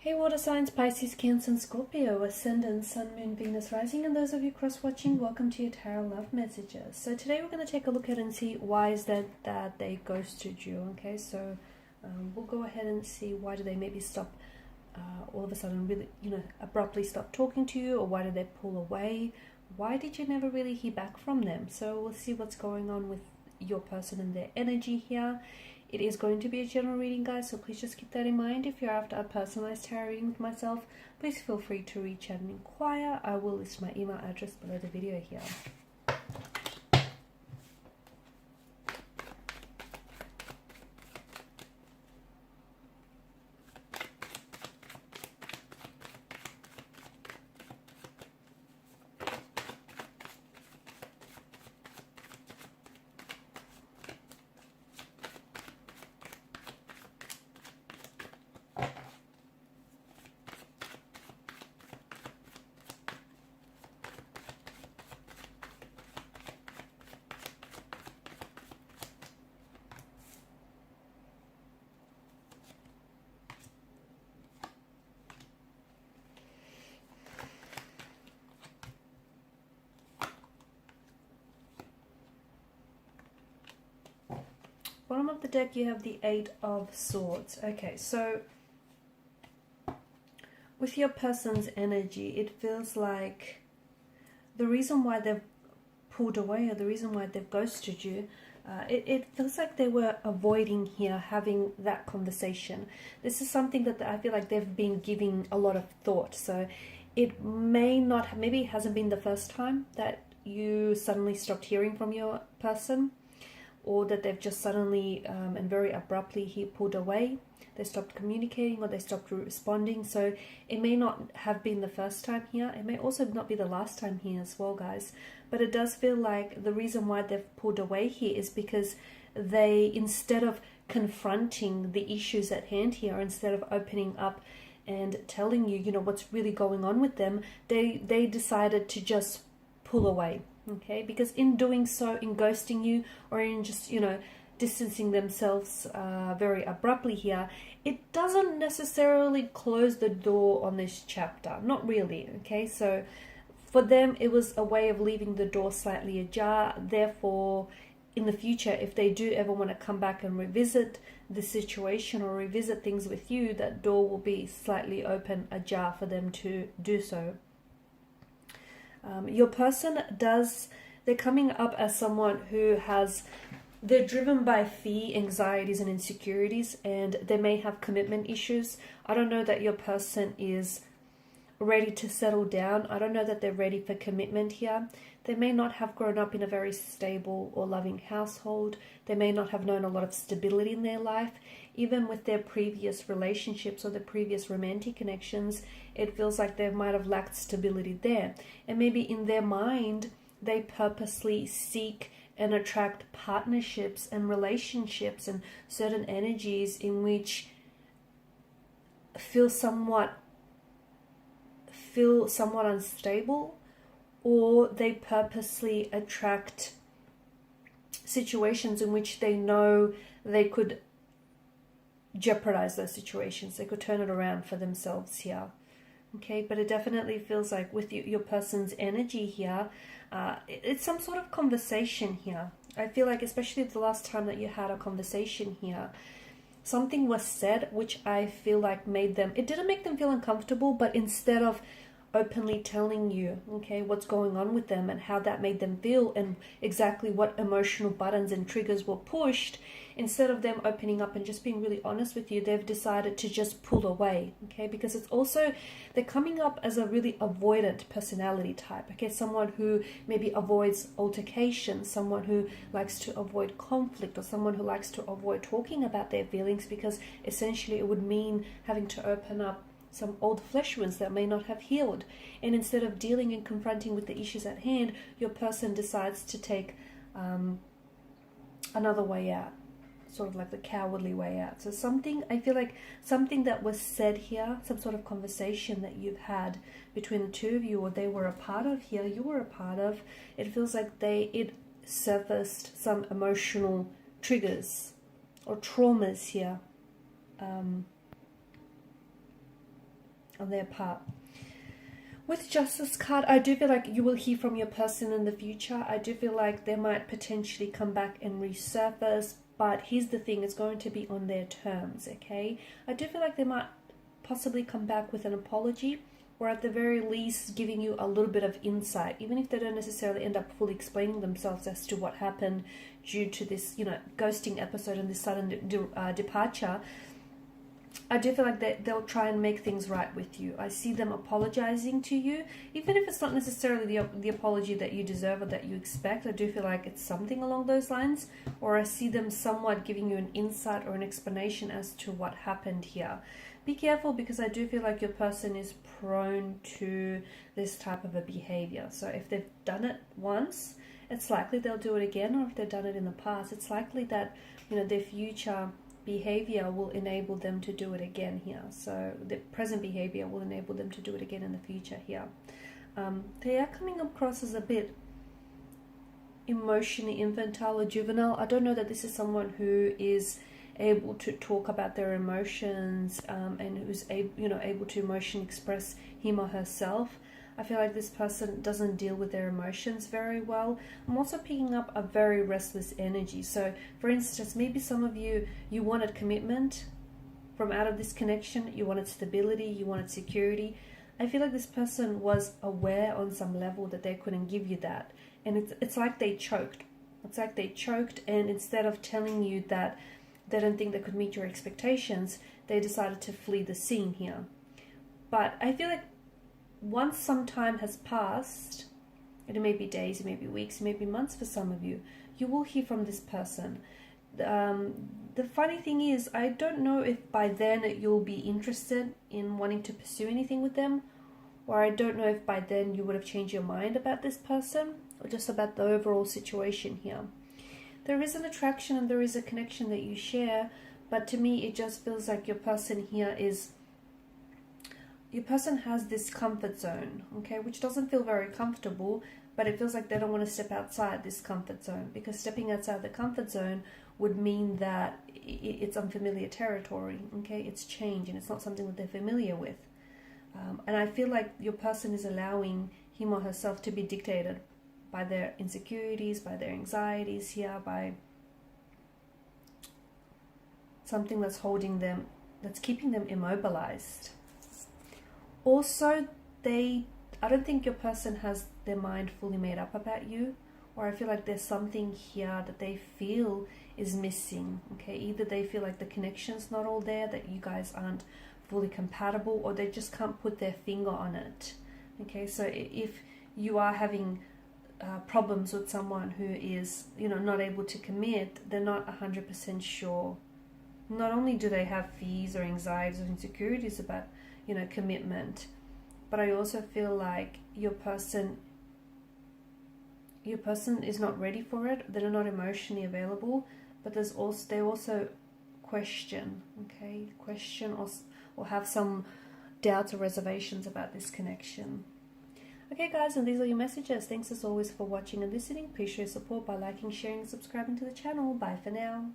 Hey water signs, Pisces, Cancer and Scorpio, Ascendant, Sun, Moon, Venus, Rising, and those of you cross-watching, welcome to your Tarot Love Messages. So today we're going to take a look at and see why is that they ghosted you, okay? So we'll go ahead and see why do they maybe stop all of a sudden really, abruptly stop talking to you, or why did they pull away? Why did you never really hear back from them? So we'll see what's going on with your person and their energy here. It is going to be a general reading, guys, so please just keep that in mind. If you're after a personalized tarot reading with myself, please feel free to reach out and inquire. I will list my email address below the video here. Bottom of the deck, you have the Eight of Swords. Okay, so with your person's energy, it feels like the reason why they've pulled away, or the reason why they've ghosted you, it feels like they were avoiding here having that conversation. This is something that I feel like they've been giving a lot of thought. So it may not, maybe it hasn't been the first time that you suddenly stopped hearing from your person, or that they've just suddenly and very abruptly pulled away. They stopped communicating, or they stopped responding. So it may not have been the first time here. It may also not be the last time here as well, guys. But it does feel like the reason why they've pulled away here is because they, instead of confronting the issues at hand here, instead of opening up and telling you, what's really going on with them, they decided to just pull away. Okay, because in doing so, in ghosting you, or in just, distancing themselves very abruptly here, it doesn't necessarily close the door on this chapter. Not really, okay? So for them, it was a way of leaving the door slightly ajar. Therefore, in the future, if they do ever want to come back and revisit the situation or revisit things with you, that door will be slightly open, ajar for them to do so. Your person they're coming up as someone who they're driven by fear, anxieties, and insecurities, and they may have commitment issues. I don't know that your person is ready to settle down. I don't know that they're ready for commitment here. They may not have grown up in a very stable or loving household. They may not have known a lot of stability in their life. Even with their previous relationships or their previous romantic connections, it feels like they might have lacked stability there. And maybe in their mind, they purposely seek and attract partnerships and relationships and certain energies in which feel somewhat unstable, or they purposely attract situations in which they know they could jeopardize those situations. They could turn it around for themselves here. Okay, but it definitely feels like with your person's energy here, it's some sort of conversation here. I feel like, especially the last time that you had a conversation here, something was said which I feel like it didn't make them feel uncomfortable, but instead of openly telling you, okay, what's going on with them and how that made them feel and exactly what emotional buttons and triggers were pushed, instead of them opening up and just being really honest with you, they've decided to just pull away, okay? Because it's also, they're coming up as a really avoidant personality type, okay? Someone who maybe avoids altercations, someone who likes to avoid conflict, or someone who likes to avoid talking about their feelings, because essentially it would mean having to open up some old flesh wounds that may not have healed. And instead of dealing and confronting with the issues at hand, your person decides to take another way out, sort of like the cowardly way out. So I feel like something that was said here, some sort of conversation that you've had between the two of you, or they were a part of here, you were a part of, it feels like it surfaced some emotional triggers or traumas here. on their part. With Justice card, I do feel like you will hear from your person in the future. I do feel like they might potentially come back and resurface, but here's the thing, it's going to be on their terms, okay? I do feel like they might possibly come back with an apology, or at the very least giving you a little bit of insight, even if they don't necessarily end up fully explaining themselves as to what happened due to this, you know, ghosting episode and this sudden departure. I do feel like they'll try and make things right with you. I see them apologizing to you, even if it's not necessarily the apology that you deserve or that you expect. I do feel like it's something along those lines, or I see them somewhat giving you an insight or an explanation as to what happened here. Be careful, because I do feel like your person is prone to this type of a behavior. So if they've done it once, it's likely they'll do it again, or if they've done it in the past, it's likely that, you know, their future behavior will enable them to do it again here. So the present behavior will enable them to do it again in the future here. They are coming across as a bit emotionally infantile or juvenile. I don't know that this is someone who is able to talk about their emotions and who's able to emotionally express him or herself. I feel like this person doesn't deal with their emotions very well. I'm also picking up a very restless energy. So for instance, maybe some of you wanted commitment from out of this connection. You wanted stability, you wanted security. I feel like this person was aware on some level that they couldn't give you that, and it's like they choked. It's like they choked, and instead of telling you that they don't think they could meet your expectations, they decided to flee the scene here. But I feel like once some time has passed, it may be days, it may be weeks, it may be months for some of you, you will hear from this person. The funny thing is, I don't know if by then you'll be interested in wanting to pursue anything with them, or I don't know if by then you would have changed your mind about this person, or just about the overall situation here. There is an attraction and there is a connection that you share, but to me it just feels like your person has this comfort zone, okay, which doesn't feel very comfortable, but it feels like they don't want to step outside this comfort zone, because stepping outside the comfort zone would mean that it's unfamiliar territory, okay, it's change, and it's not something that they're familiar with. And I feel like your person is allowing him or herself to be dictated by their insecurities, by their anxieties here, by something that's holding them, that's keeping them immobilized. Also, I don't think your person has their mind fully made up about you, or I feel like there's something here that they feel is missing, okay? Either they feel like the connection's not all there, that you guys aren't fully compatible, or they just can't put their finger on it, okay? So if you are having problems with someone who is, not able to commit, they're not 100% sure. Not only do they have fears or anxieties or insecurities about, commitment, but I also feel like your person is not ready for it. They're not emotionally available, but they also question, okay? Question or have some doubts or reservations about this connection. Okay guys, and these are your messages. Thanks as always for watching and listening. Please show your support by liking, sharing, and subscribing to the channel. Bye for now.